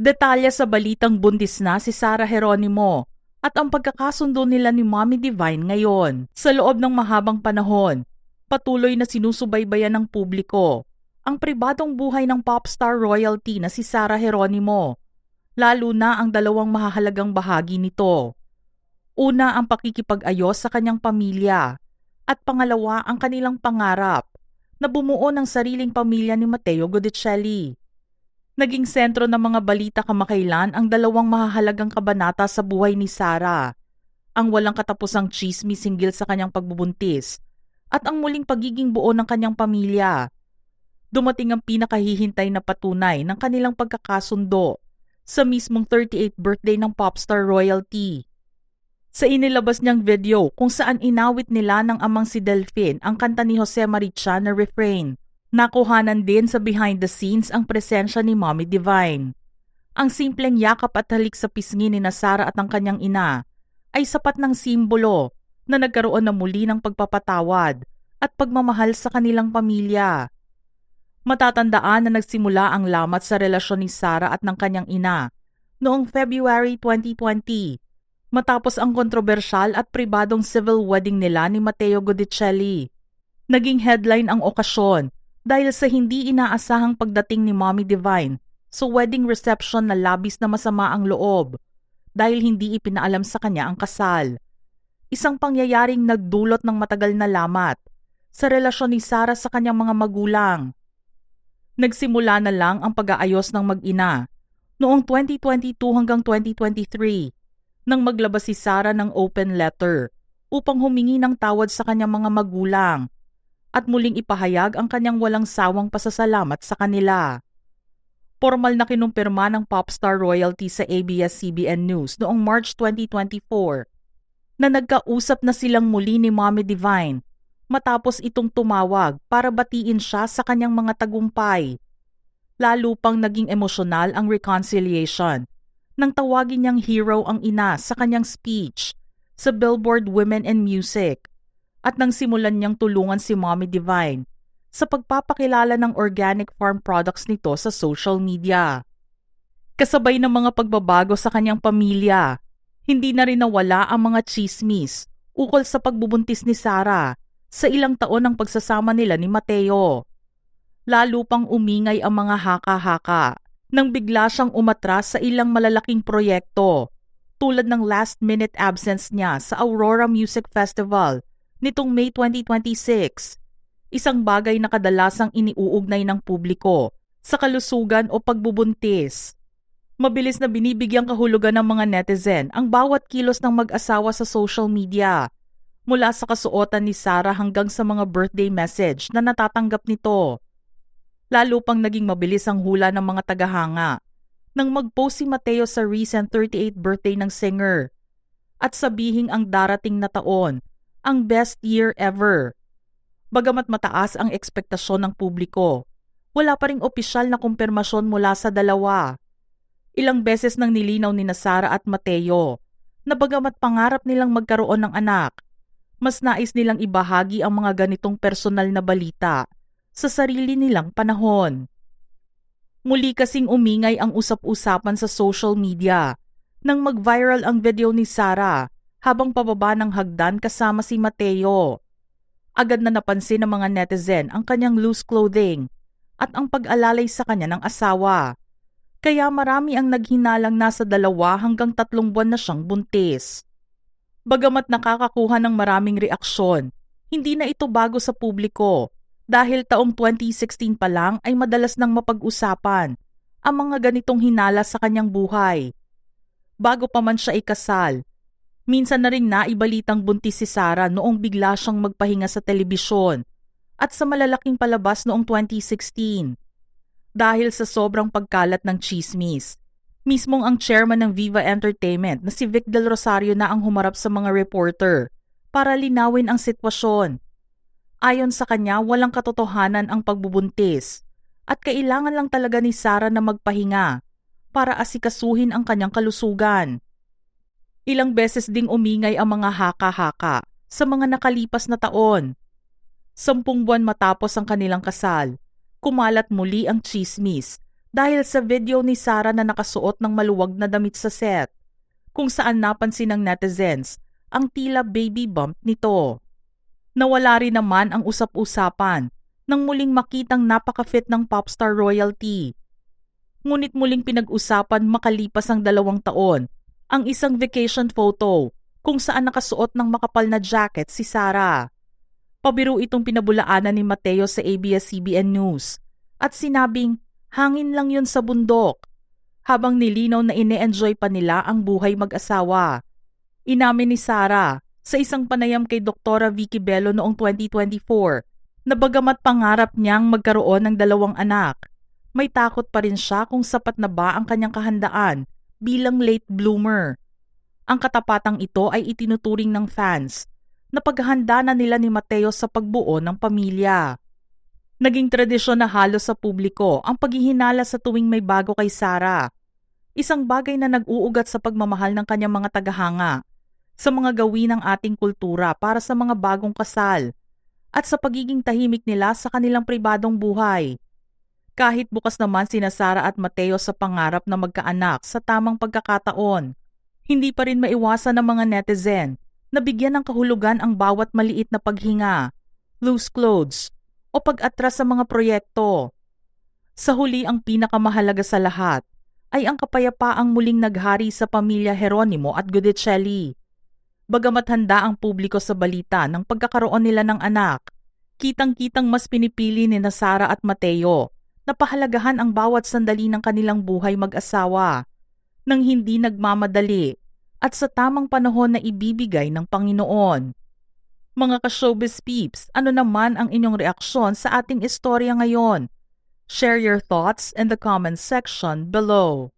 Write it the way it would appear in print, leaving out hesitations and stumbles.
Detalye sa balitang buntis na si Sarah Geronimo at ang pagkakasundo nila ni Mommy Divine ngayon. Sa loob ng mahabang panahon, patuloy na sinusubaybayan ng publiko ang pribadong buhay ng popstar royalty na si Sarah Geronimo, lalo na ang dalawang mahahalagang bahagi nito. Una ang pakikipag-ayos sa kanyang pamilya at pangalawa ang kanilang pangarap na bumuo ng sariling pamilya ni Matteo Guidicelli. Naging sentro ng mga balita kamakailan ang dalawang mahahalagang kabanata sa buhay ni Sarah, ang walang katapusang tsismis hinggil sa kanyang pagbubuntis at ang muling pagiging buo ng kanyang pamilya. Dumating ang pinakahihintay na patunay ng kanilang pagkakasundo sa mismong 38th birthday ng popstar royalty. Sa inilabas niyang video kung saan inawit nila ng amang si Delphine ang kanta ni Jose Maricha na refrain, nakuhanan din sa behind the scenes ang presensya ni Mommy Divine. Ang simpleng yakap at halik sa pisngi ni Sarah at ang kanyang ina ay sapat ng simbolo na nagkaroon na muli ng pagpapatawad at pagmamahal sa kanilang pamilya. Matatandaan na nagsimula ang lamat sa relasyon ni Sarah at ng kanyang ina noong February 2020 matapos ang kontrobersyal at pribadong civil wedding nila ni Matteo Guidicelli. Naging headline ang okasyon dahil sa hindi inaasahang pagdating ni Mommy Divine sa wedding reception na labis na masama ang loob dahil hindi ipinaalam sa kanya ang kasal. Isang pangyayaring nagdulot ng matagal na lamat sa relasyon ni Sarah sa kanyang mga magulang. Nagsimula na lang ang pag-aayos ng mag-ina noong 2022 hanggang 2023 nang maglabas si Sarah ng open letter upang humingi ng tawad sa kanyang mga magulang at muling ipahayag ang kanyang walang sawang pasasalamat sa kanila. Formal na kinumpirma ng popstar royalty sa ABS-CBN News noong March 2024 na nagkausap na silang muli ni Mommy Divine matapos itong tumawag para batiin siya sa kanyang mga tagumpay. Lalo pang naging emosyonal ang reconciliation nang tawagin niyang hero ang ina sa kanyang speech sa Billboard Women in Music at nang simulan niyang tulungan si Mommy Divine sa pagpapakilala ng organic farm products nito sa social media. Kasabay ng mga pagbabago sa kanyang pamilya, hindi na rin nawala ang mga tsismis ukol sa pagbubuntis ni Sarah sa ilang taon ng pagsasama nila ni Matteo. Lalo pang umingay ang mga haka-haka nang bigla siyang umatras sa ilang malalaking proyekto tulad ng last-minute absence niya sa Aurora Music Festival nitong May 2026, isang bagay na kadalasang iniuugnay ng publiko sa kalusugan o pagbubuntis. Mabilis na binibigyang kahulugan ng mga netizen ang bawat kilos ng mag-asawa sa social media, mula sa kasuotan ni Sarah hanggang sa mga birthday message na natatanggap nito. Lalo pang naging mabilis ang hula ng mga tagahanga nang mag-post si Matteo sa recent 38th birthday ng singer at sabihing ang darating na taon ang best year ever. Bagamat mataas ang ekspektasyon ng publiko, wala pa ring opisyal na kumpirmasyon mula sa dalawa. Ilang beses nang nilinaw ni Sarah at Matteo na bagamat pangarap nilang magkaroon ng anak, mas nais nilang ibahagi ang mga ganitong personal na balita sa sarili nilang panahon. Muli kasing umingay ang usap-usapan sa social media nang mag-viral ang video ni Sarah habang pababa ng hagdan kasama si Matteo. Agad na napansin ng mga netizen ang kanyang loose clothing at ang pag-alalay sa kanya ng asawa. Kaya marami ang naghinalang nasa 2 hanggang 3 buwan na siyang buntis. Bagamat nakakakuha ng maraming reaksyon, hindi na ito bago sa publiko dahil taong 2016 pa lang ay madalas nang mapag-usapan ang mga ganitong hinala sa kanyang buhay. Bago pa man siya ikasal, minsan na ring naibalitang buntis si Sarah noong bigla siyang magpahinga sa telebisyon at sa malalaking palabas noong 2016. Dahil sa sobrang pagkalat ng tsismis, mismong ang chairman ng Viva Entertainment na si Vic Del Rosario na ang humarap sa mga reporter para linawin ang sitwasyon. Ayon sa kanya, walang katotohanan ang pagbubuntis at kailangan lang talaga ni Sarah na magpahinga para asikasuhin ang kanyang kalusugan. Ilang beses ding umingay ang mga haka-haka sa mga nakalipas na taon. 10 buwan matapos ang kanilang kasal, kumalat muli ang tsismis dahil sa video ni Sarah na nakasuot ng maluwag na damit sa set, kung saan napansin ng netizens ang tila baby bump nito. Nawala rin naman ang usap-usapan nang muling makitang napaka-fit ng popstar royalty. Ngunit muling pinag-usapan makalipas ang 2 taon ang isang vacation photo kung saan nakasuot ng makapal na jacket si Sarah. Pabiro itong pinabulaanan ni Mateo sa ABS-CBN News at sinabing hangin lang yun sa bundok, habang nilinaw na ine-enjoy pa nila ang buhay mag-asawa. Inamin ni Sarah sa isang panayam kay Dr. Vicky Bello noong 2024 na bagamat pangarap niyang magkaroon ng 2 anak, may takot pa rin siya kung sapat na ba ang kanyang kahandaan bilang late bloomer. Ang katapatang ito ay itinuturing ng fans na paghahanda na nila ni Mateo sa pagbuo ng pamilya. Naging tradisyon na halos sa publiko ang paghihinala sa tuwing may bago kay Sarah. Isang bagay na nag-uugat sa pagmamahal ng kanyang mga tagahanga, sa mga gawin ng ating kultura para sa mga bagong kasal, at sa pagiging tahimik nila sa kanilang pribadong buhay. Kahit bukas naman sina Sarah at Mateo sa pangarap na magkaanak sa tamang pagkakataon, hindi pa rin maiwasan ng mga netizen na bigyan ng kahulugan ang bawat maliit na paghinga, loose clothes, o pag-atras sa mga proyekto. Sa huli, ang pinakamahalaga sa lahat ay ang kapayapaang muling naghari sa pamilya Jeronimo at Guidicelli. Bagamat handa ang publiko sa balita ng pagkakaroon nila ng anak, kitang-kitang mas pinipili ni Sarah at Mateo na pahalagahan ang bawat sandali ng kanilang buhay mag-asawa nang hindi nagmamadali at sa tamang panahon na ibibigay ng Panginoon. Mga ka-showbiz peeps, ano naman ang inyong reaksyon sa ating istorya ngayon? Share your thoughts in the comment section below.